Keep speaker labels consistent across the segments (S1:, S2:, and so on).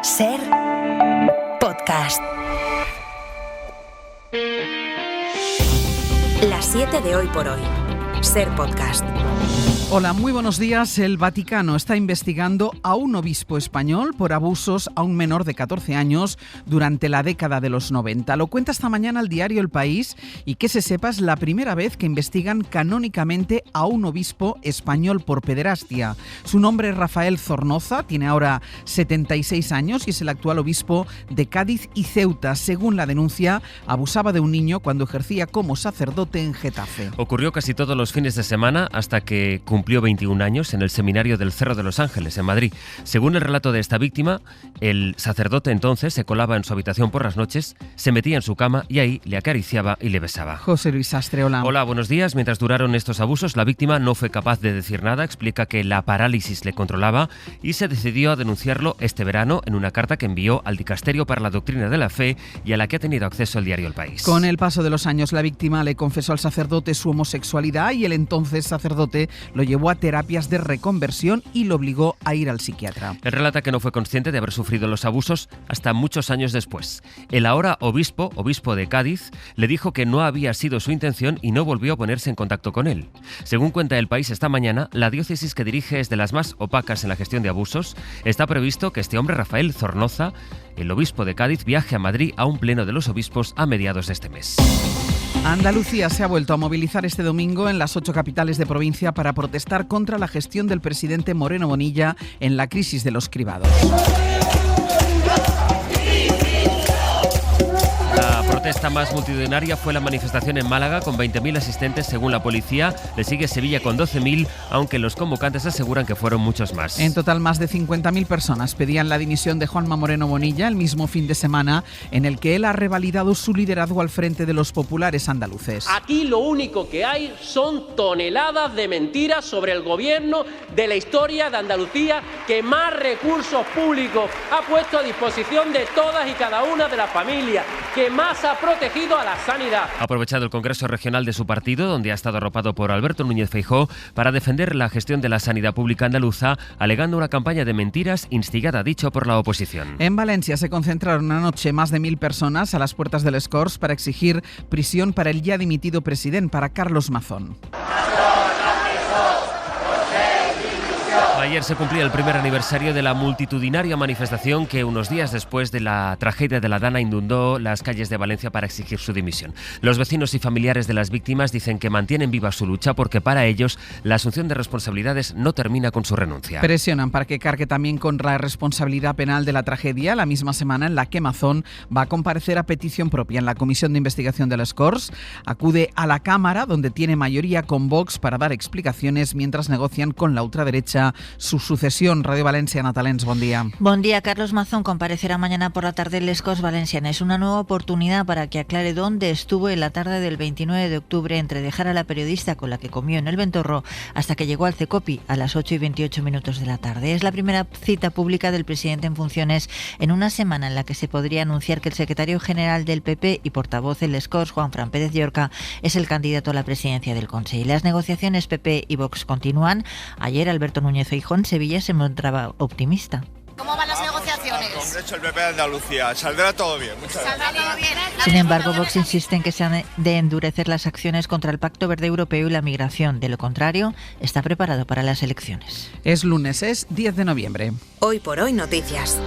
S1: Ser podcast. Las 7 de hoy por hoy. Ser podcast.
S2: Hola, muy buenos días. El Vaticano está investigando a un obispo español por abusos a un menor de 14 años durante la década de los 90. Lo cuenta esta mañana el diario El País y que se sepa es la primera vez que investigan canónicamente a un obispo español por pederastia. Su nombre es Rafael Zornoza, tiene ahora 76 años y es el actual obispo de Cádiz y Ceuta. Según la denuncia, abusaba de un niño cuando ejercía como sacerdote en Getafe.
S3: Ocurrió casi todos los fines de semana hasta que cumplió 21 años en el seminario del Cerro de los Ángeles, en Madrid. Según el relato de esta víctima, el sacerdote entonces se colaba en su habitación por las noches, se metía en su cama y ahí le acariciaba y le besaba.
S2: José Luis Sastre, hola.
S3: Hola, buenos días. Mientras duraron estos abusos, la víctima no fue capaz de decir nada, explica que la parálisis le controlaba y se decidió a denunciarlo este verano en una carta que envió al Dicasterio para la Doctrina de la Fe y a la que ha tenido acceso el diario El País.
S2: Con el paso de los años, la víctima le confesó al sacerdote su homosexualidad y el entonces sacerdote lo llevó a terapias de reconversión y lo obligó a ir al psiquiatra.
S3: Él relata que no fue consciente de haber sufrido los abusos hasta muchos años después. El ahora obispo de Cádiz, le dijo que no había sido su intención y no volvió a ponerse en contacto con él. Según cuenta El País esta mañana, la diócesis que dirige es de las más opacas en la gestión de abusos. Está previsto que este hombre, Rafael Zornoza, el obispo de Cádiz, viaje a Madrid a un pleno de los obispos a mediados de este mes.
S2: Andalucía se ha vuelto a movilizar este domingo en las 8 capitales de provincia para protestar contra la gestión del presidente Moreno Bonilla en la crisis de los cribados.
S3: La protesta más multitudinaria fue la manifestación en Málaga con 20.000 asistentes según la policía. Le sigue Sevilla con 12.000, aunque los convocantes aseguran que fueron muchos más.
S2: En total, más de 50.000 personas pedían la dimisión de Juanma Moreno Bonilla el mismo fin de semana en el que él ha revalidado su liderazgo al frente de los populares andaluces.
S4: Aquí lo único que hay son toneladas de mentiras sobre el gobierno de la historia de Andalucía que más recursos públicos ha puesto a disposición de todas y cada una de las familias, que más ha protegido a la sanidad.
S3: Ha aprovechado el Congreso Regional de su partido, donde ha estado arropado por Alberto Núñez Feijóo, para defender la gestión de la sanidad pública andaluza, alegando una campaña de mentiras instigada, dicho, por la oposición.
S2: En Valencia se concentraron anoche más de 1.000 personas a las puertas del Escorts para exigir prisión para el ya dimitido presidente, para Carlos Mazón.
S3: Ayer se cumplía el primer aniversario de la multitudinaria manifestación que unos días después de la tragedia de la Dana inundó las calles de Valencia para exigir su dimisión. Los vecinos y familiares de las víctimas dicen que mantienen viva su lucha porque para ellos la asunción de responsabilidades no termina con su renuncia.
S2: Presionan para que cargue también con la responsabilidad penal de la tragedia, la misma semana en la que Mazón va a comparecer a petición propia en la Comisión de Investigación del Escorts. Acude a la Cámara, donde tiene mayoría con Vox, para dar explicaciones mientras negocian con la ultraderecha su sucesión. Radio Valencia, Natalens, buen día.
S5: Buen día. Carlos Mazón comparecerá mañana por la tarde en les Corts Valencianes. Una nueva oportunidad para que aclare dónde estuvo en la tarde del 29 de octubre entre dejar a la periodista con la que comió en el Ventorro hasta que llegó al Cecopi a las 8:28 de la tarde. Es la primera cita pública del presidente en funciones en una semana en la que se podría anunciar que el secretario general del PP y portavoz en les Corts, Juanfran Pérez Llorca, es el candidato a la presidencia del Consell. Las negociaciones PP y Vox continúan. Ayer Alberto Núñez Feijóo en Sevilla se mostraba optimista.
S6: ¿Cómo van las negociaciones?
S7: Como ha hecho el PP de Andalucía, saldrá todo bien. Muchas gracias.
S6: ¿Saldrá todo bien?
S5: Sin embargo, Vox insiste en que se han de endurecer las acciones contra el Pacto Verde Europeo y la migración. De lo contrario, está preparado para las elecciones.
S2: Es lunes, es 10 de noviembre.
S1: Hoy por hoy noticias.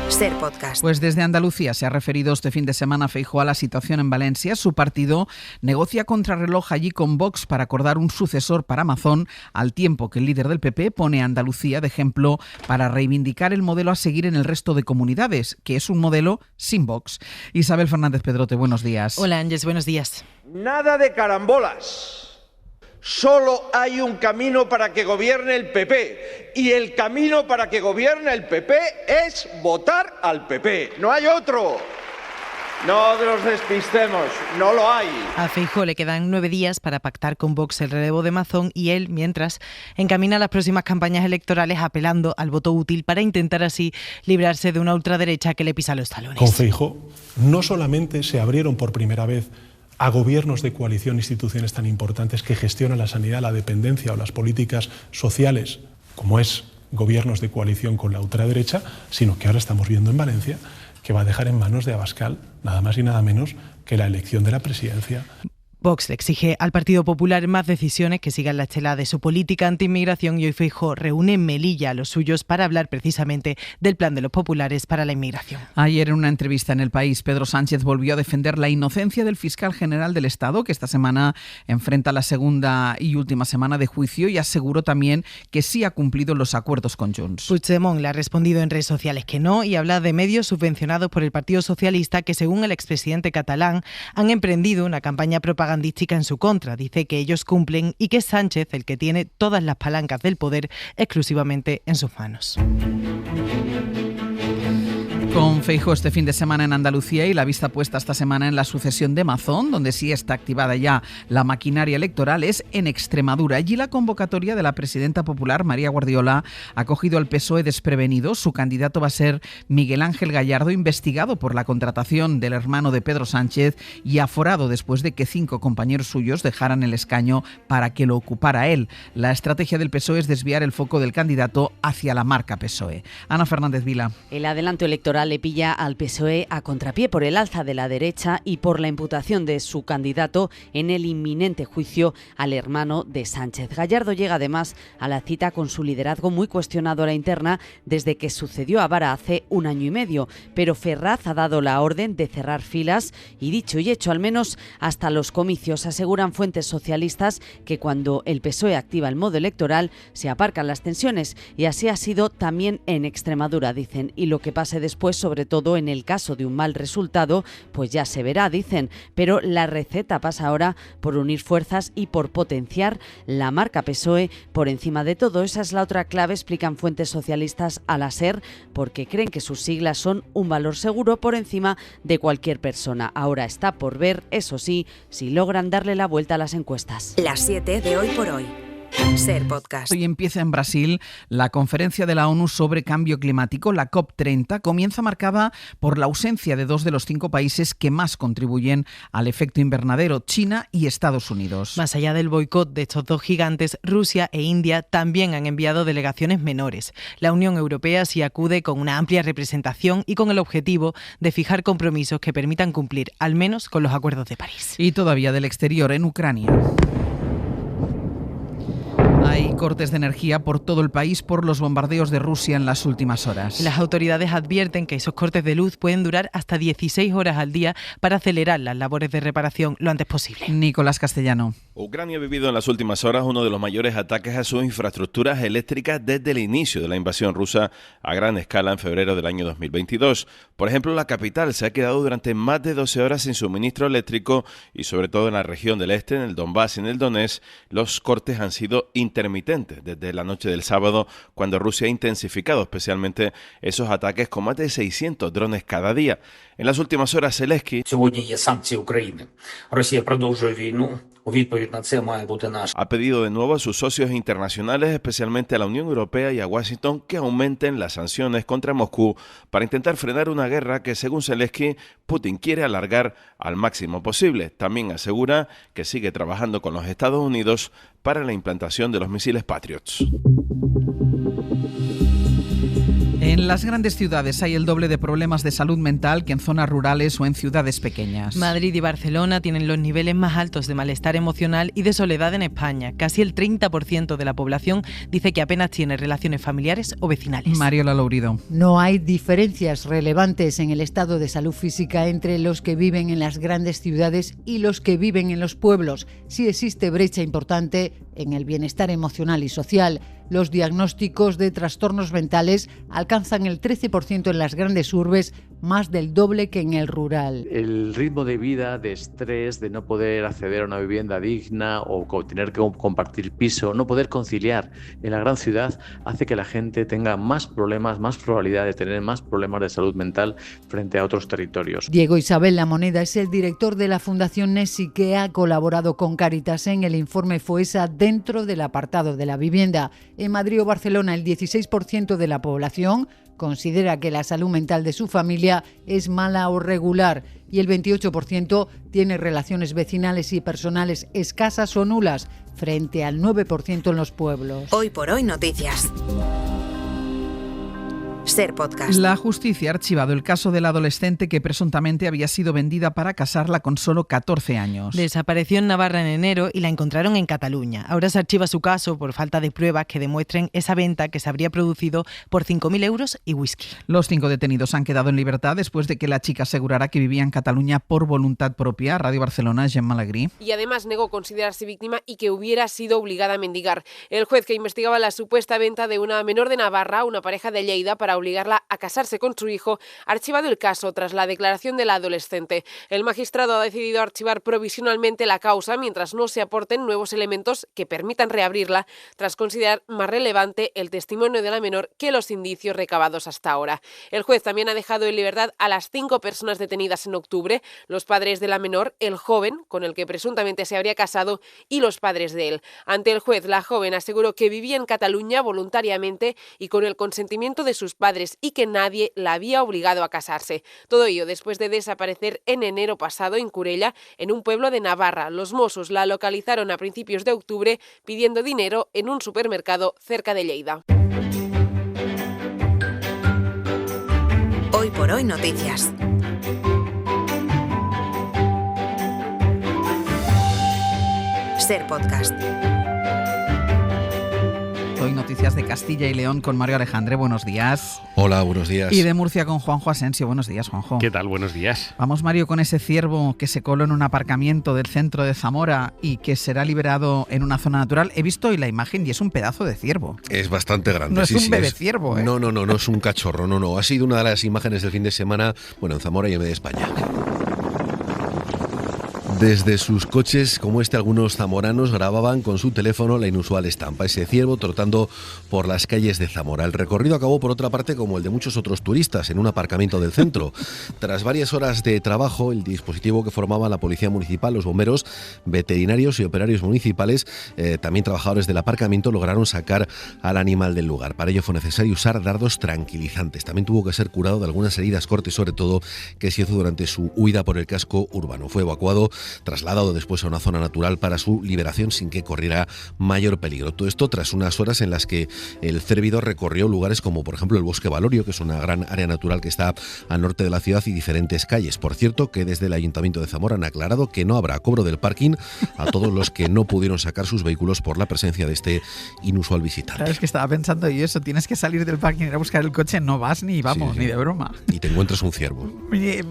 S1: Ser podcast.
S2: Pues desde Andalucía se ha referido este fin de semana Feijóo a la situación en Valencia. Su partido negocia contrarreloj allí con Vox para acordar un sucesor para Mazón, al tiempo que el líder del PP pone a Andalucía de ejemplo para reivindicar el modelo a seguir en el resto de comunidades, que es un modelo sin Vox. Isabel Fernández Pedrote, buenos días.
S8: Hola Ángeles, buenos días.
S9: Nada de carambolas. Solo hay un camino para que gobierne el PP, y el camino para que gobierne el PP es votar al PP. No hay otro. No nos despistemos, no lo hay.
S8: A Feijóo le quedan 9 días para pactar con Vox el relevo de Mazón y él, mientras, encamina las próximas campañas electorales apelando al voto útil para intentar así librarse de una ultraderecha que le pisa los talones.
S10: Con Feijóo no solamente se abrieron por primera vez a gobiernos de coalición, instituciones tan importantes que gestionan la sanidad, la dependencia o las políticas sociales, como es gobiernos de coalición con la ultraderecha, sino que ahora estamos viendo en Valencia que va a dejar en manos de Abascal nada más y nada menos que la elección de la presidencia.
S8: Vox le exige al Partido Popular más decisiones, que sigan la estela de su política anti-inmigración, y hoy Feijóo reúne en Melilla a los suyos para hablar precisamente del plan de los populares para la inmigración.
S2: Ayer en una entrevista en El País, Pedro Sánchez volvió a defender la inocencia del fiscal general del Estado, que esta semana enfrenta la segunda y última semana de juicio, y aseguró también que sí ha cumplido los acuerdos con Junts.
S8: Puigdemont le ha respondido en redes sociales que no, y habla de medios subvencionados por el Partido Socialista que, según el expresidente catalán, han emprendido una campaña propagandística en su contra. Dice que ellos cumplen y que es Sánchez el que tiene todas las palancas del poder exclusivamente en sus manos.
S2: Con Feijóo este fin de semana en Andalucía y la vista puesta esta semana en la sucesión de Mazón, donde sí está activada ya la maquinaria electoral, es en Extremadura. Allí la convocatoria de la presidenta popular, María Guardiola, ha cogido al PSOE desprevenido. Su candidato va a ser Miguel Ángel Gallardo, investigado por la contratación del hermano de Pedro Sánchez y aforado después de que 5 compañeros suyos dejaran el escaño para que lo ocupara él. La estrategia del PSOE es desviar el foco del candidato hacia la marca PSOE. Ana Fernández Vila.
S11: El adelanto electoral le pilla al PSOE a contrapié por el alza de la derecha y por la imputación de su candidato en el inminente juicio al hermano de Sánchez. Gallardo llega además a la cita con su liderazgo muy cuestionado a la interna desde que sucedió a Vara hace 1 año y medio, pero Ferraz ha dado la orden de cerrar filas y, dicho y hecho, al menos hasta los comicios. Aseguran fuentes socialistas que cuando el PSOE activa el modo electoral se aparcan las tensiones, y así ha sido también en Extremadura, dicen, y lo que pase después, sobre todo en el caso de un mal resultado, pues ya se verá, dicen, pero la receta pasa ahora por unir fuerzas y por potenciar la marca PSOE por encima de todo. Esa es la otra clave, explican fuentes socialistas a la SER, porque creen que sus siglas son un valor seguro por encima de cualquier persona. Ahora está por ver, eso sí, si logran darle la vuelta a las encuestas.
S1: Las 7 de Hoy por Hoy. Ser Podcast.
S2: Hoy empieza en Brasil la conferencia de la ONU sobre cambio climático, la COP30. Comienza marcada por la ausencia de 2 de los 5 países que más contribuyen al efecto invernadero, China y Estados Unidos.
S8: Más allá del boicot de estos 2 gigantes, Rusia e India también han enviado delegaciones menores. La Unión Europea sí acude con una amplia representación y con el objetivo de fijar compromisos que permitan cumplir al menos con los acuerdos de París.
S2: Y todavía del exterior, en Ucrania. Hay cortes de energía por todo el país por los bombardeos de Rusia en las últimas horas.
S8: Las autoridades advierten que esos cortes de luz pueden durar hasta 16 horas al día para acelerar las labores de reparación lo antes posible.
S2: Nicolás Castellano.
S12: Ucrania ha vivido en las últimas horas uno de los mayores ataques a sus infraestructuras eléctricas desde el inicio de la invasión rusa a gran escala en febrero del año 2022. Por ejemplo, la capital se ha quedado durante más de 12 horas sin suministro eléctrico y sobre todo en la región del este, en el Donbass y en el Donetsk, los cortes han sido intermitentes desde la noche del sábado, cuando Rusia ha intensificado especialmente esos ataques con más de 600 drones cada día. En las últimas horas, Zelensky ha pedido de nuevo a sus socios internacionales, especialmente a la Unión Europea y a Washington, que aumenten las sanciones contra Moscú para intentar frenar una guerra que, según Zelensky, Putin quiere alargar al máximo posible. También asegura que sigue trabajando con los Estados Unidos para la implantación de los misiles Patriots.
S2: En las grandes ciudades hay el doble de problemas de salud mental que en zonas rurales o en ciudades pequeñas.
S8: Madrid y Barcelona tienen los niveles más altos de malestar emocional y de soledad en España. Casi el 30% de la población dice que apenas tiene relaciones familiares o vecinales.
S2: Mariola Lourido.
S13: No hay diferencias relevantes en el estado de salud física entre los que viven en las grandes ciudades y los que viven en los pueblos. Sí existe brecha importante en el bienestar emocional y social. Los diagnósticos de trastornos mentales alcanzan el 13% en las grandes urbes, más del doble que en el rural.
S14: El ritmo de vida, de estrés, de no poder acceder a una vivienda digna o tener que compartir piso, no poder conciliar en la gran ciudad, hace que la gente tenga más problemas, más probabilidad de tener más problemas de salud mental frente a otros territorios.
S13: Diego Isabel Lamoneda es el director de la Fundación Nesi, que ha colaborado con Cáritas en el informe FOESA dentro del apartado de la vivienda. En Madrid o Barcelona, el 16% de la población considera que la salud mental de su familia es mala o regular y el 28% tiene relaciones vecinales y personales escasas o nulas, frente al 9% en los pueblos.
S1: Hoy por hoy noticias. Ser Podcast.
S2: La justicia ha archivado el caso del adolescente que presuntamente había sido vendida para casarla con solo 14 años.
S8: Desapareció en Navarra en enero y la encontraron en Cataluña. Ahora se archiva su caso por falta de pruebas que demuestren esa venta que se habría producido por 5.000 euros y whisky.
S2: Los 5 detenidos han quedado en libertad después de que la chica asegurara que vivía en Cataluña por voluntad propia. Radio Barcelona, Gemma Alegrí.
S15: Y además negó considerarse víctima y que hubiera sido obligada a mendigar. El juez que investigaba la supuesta venta de una menor de Navarra, una pareja de Lleida, para obligarla a casarse con su hijo, ha archivado el caso tras la declaración de la adolescente. El magistrado ha decidido archivar provisionalmente la causa mientras no se aporten nuevos elementos que permitan reabrirla, tras considerar más relevante el testimonio de la menor que los indicios recabados hasta ahora. El juez también ha dejado en libertad a las 5 personas detenidas en octubre, los padres de la menor, el joven con el que presuntamente se habría casado y los padres de él. Ante el juez, la joven aseguró que vivía en Cataluña voluntariamente y con el consentimiento de sus padres y que nadie la había obligado a casarse. Todo ello después de desaparecer en enero pasado en Curella, en un pueblo de Navarra. Los Mossos la localizaron a principios de octubre pidiendo dinero en un supermercado cerca de Lleida.
S1: Hoy por hoy noticias. Ser Podcast.
S2: Hoy noticias de Castilla y León con Mario Alejandre. Buenos días.
S16: Hola, buenos días.
S2: Y de Murcia con Juanjo Asensio. Buenos días, Juanjo.
S17: ¿Qué tal? Buenos días.
S2: Vamos, Mario, con ese ciervo que se coló en un aparcamiento del centro de Zamora y que será liberado en una zona natural. He visto hoy la imagen y es un pedazo de ciervo.
S16: Es bastante grande.
S2: No es un bebé ciervo, ¿eh?
S16: No es un cachorro, no. Ha sido una de las imágenes del fin de semana, en Zamora y en medio de España. Desde sus coches, como algunos zamoranos grababan con su teléfono la inusual estampa, ese ciervo trotando por las calles de Zamora. El recorrido acabó, por otra parte, como el de muchos otros turistas, en un aparcamiento del centro. Tras varias horas de trabajo, el dispositivo que formaba la Policía Municipal, los bomberos, veterinarios y operarios municipales, también trabajadores del aparcamiento, lograron sacar al animal del lugar. Para ello fue necesario usar dardos tranquilizantes. También tuvo que ser curado de algunas heridas cortes, sobre todo, que se hizo durante su huida por el casco urbano. Fue evacuado, trasladado después a una zona natural para su liberación sin que corriera mayor peligro. Todo esto tras unas horas en las que el cérvido recorrió lugares como, por ejemplo, el Bosque Valorio, que es una gran área natural que está al norte de la ciudad, y diferentes calles. Por cierto, que desde el Ayuntamiento de Zamora han aclarado que no habrá cobro del parking a todos los que no pudieron sacar sus vehículos por la presencia de este inusual visitante.
S2: Claro, es que estaba pensando yo eso, tienes que salir del parking y ir a buscar el coche, no vas ni ni de broma.
S16: Y te encuentras un ciervo.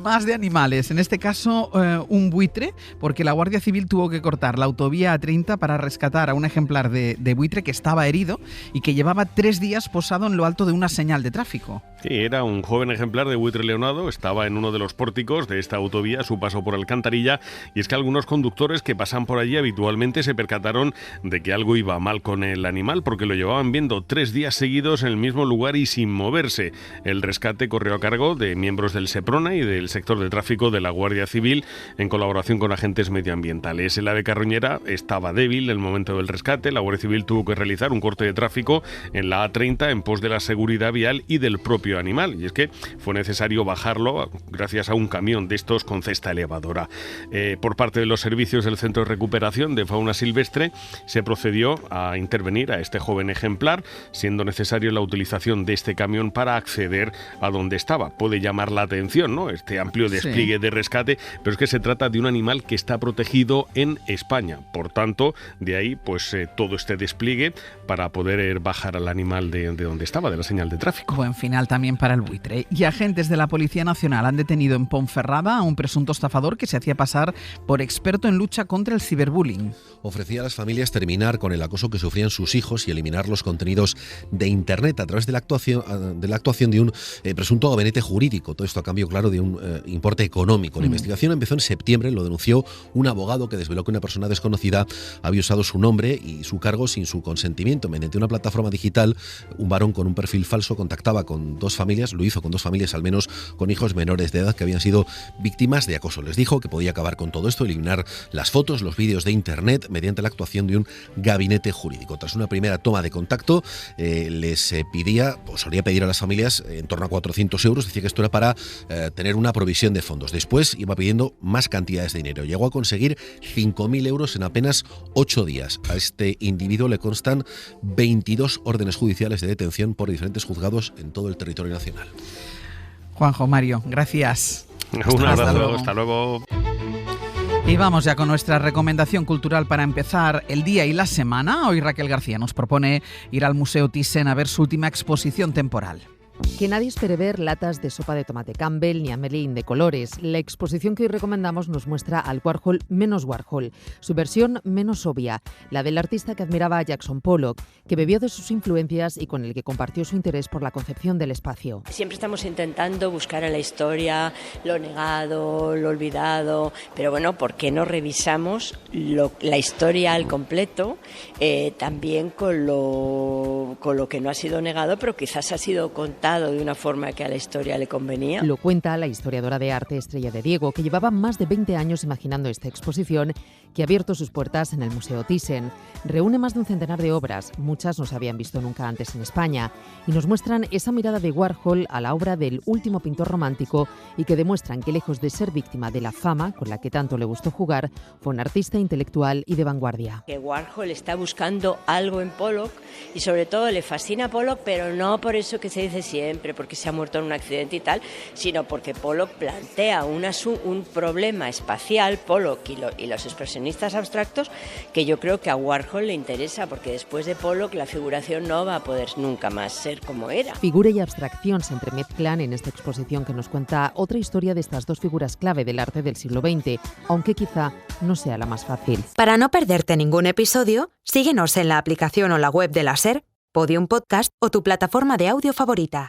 S2: Más de animales, en este caso un buitre, porque la Guardia Civil tuvo que cortar la autovía A30 para rescatar a un ejemplar de buitre que estaba herido y que llevaba 3 días posado en lo alto de una señal de tráfico.
S17: Sí, era un joven ejemplar de buitre leonado, estaba en uno de los pórticos de esta autovía, su paso por Alcantarilla, y es que algunos conductores que pasan por allí habitualmente se percataron de que algo iba mal con el animal, porque lo llevaban viendo 3 días seguidos en el mismo lugar y sin moverse. El rescate corrió a cargo de miembros del Seprona y del sector de tráfico de la Guardia Civil, en colaboración con agentes medioambientales. El ave carroñera estaba débil en el momento del rescate. La Guardia Civil tuvo que realizar un corte de tráfico en la A30 en pos de la seguridad vial y del propio animal, y es que fue necesario bajarlo gracias a un camión de estos con cesta elevadora. Por parte de los servicios del Centro de Recuperación de Fauna Silvestre se procedió a intervenir a este joven ejemplar, siendo necesario la utilización de este camión para acceder a donde estaba. Puede llamar la atención, ¿no?, este amplio despliegue de rescate, pero es que se trata de un animal que está protegido en España. Por tanto, de ahí todo este despliegue para poder bajar al animal de donde estaba, de la señal de tráfico.
S2: Buen final también para el buitre. Y agentes de la Policía Nacional han detenido en Ponferrada a un presunto estafador que se hacía pasar por experto en lucha contra el ciberbullying.
S16: Ofrecía a las familias terminar con el acoso que sufrían sus hijos y eliminar los contenidos de Internet a través de la actuación de un presunto gabinete jurídico. Todo esto a cambio, claro, de un importe económico. La investigación empezó en septiembre, lo denunció un abogado que desveló que una persona desconocida había usado su nombre y su cargo sin su consentimiento. Mediante una plataforma digital, un varón con un perfil falso contactaba con 2 familias, lo hizo con 2 familias al menos, con hijos menores de edad que habían sido víctimas de acoso. Les dijo que podía acabar con todo esto, eliminar las fotos, los vídeos de Internet mediante la actuación de un gabinete jurídico. Tras una primera toma de contacto, solía pedir a las familias en torno a 400 euros, decía que esto era para tener una provisión de fondos. Después iba pidiendo más cantidades de dinero. dinero. Llegó a conseguir 5.000 euros en apenas 8 días. A este individuo le constan 22 órdenes judiciales de detención por diferentes juzgados en todo el territorio nacional.
S2: Juanjo, Mario, gracias.
S17: Un abrazo, hasta luego.
S2: Y vamos ya con nuestra recomendación cultural para empezar el día y la semana. Hoy Raquel García nos propone ir al Museo Thyssen a ver su última exposición temporal.
S18: Que nadie espere ver latas de sopa de tomate Campbell ni Ameline de colores. La exposición que hoy recomendamos nos muestra al Warhol menos Warhol, su versión menos obvia, la del artista que admiraba a Jackson Pollock, que bebió de sus influencias y con el que compartió su interés por la concepción del espacio.
S19: Siempre estamos intentando buscar en la historia lo negado, lo olvidado, pero bueno, ¿por qué no revisamos la historia al completo, también con lo que no ha sido negado, pero quizás ha sido contado de una forma que a la historia le convenía?
S18: Lo cuenta la historiadora de arte Estrella de Diego, que llevaba más de 20 años imaginando esta exposición, que ha abierto sus puertas en el Museo Thyssen. Reúne más de un centenar de obras, muchas no se habían visto nunca antes en España, y nos muestran esa mirada de Warhol a la obra del último pintor romántico y que demuestran que, lejos de ser víctima de la fama con la que tanto le gustó jugar, fue un artista intelectual y de vanguardia.
S19: Que Warhol está buscando algo en Pollock y sobre todo le fascina Pollock, pero no por eso que se dice siempre, porque se ha muerto en un accidente y tal, sino porque Pollock plantea un problema espacial, Pollock y los expresionistas abstractos, que yo creo que a Warhol le interesa, porque después de Pollock la figuración no va a poder nunca más ser como era.
S18: Figura y abstracción se entremezclan en esta exposición que nos cuenta otra historia de estas dos figuras clave del arte del siglo XX, aunque quizá no sea la más fácil.
S1: Para no perderte ningún episodio, síguenos en la aplicación o la web de la SER, Podium Podcast o tu plataforma de audio favorita.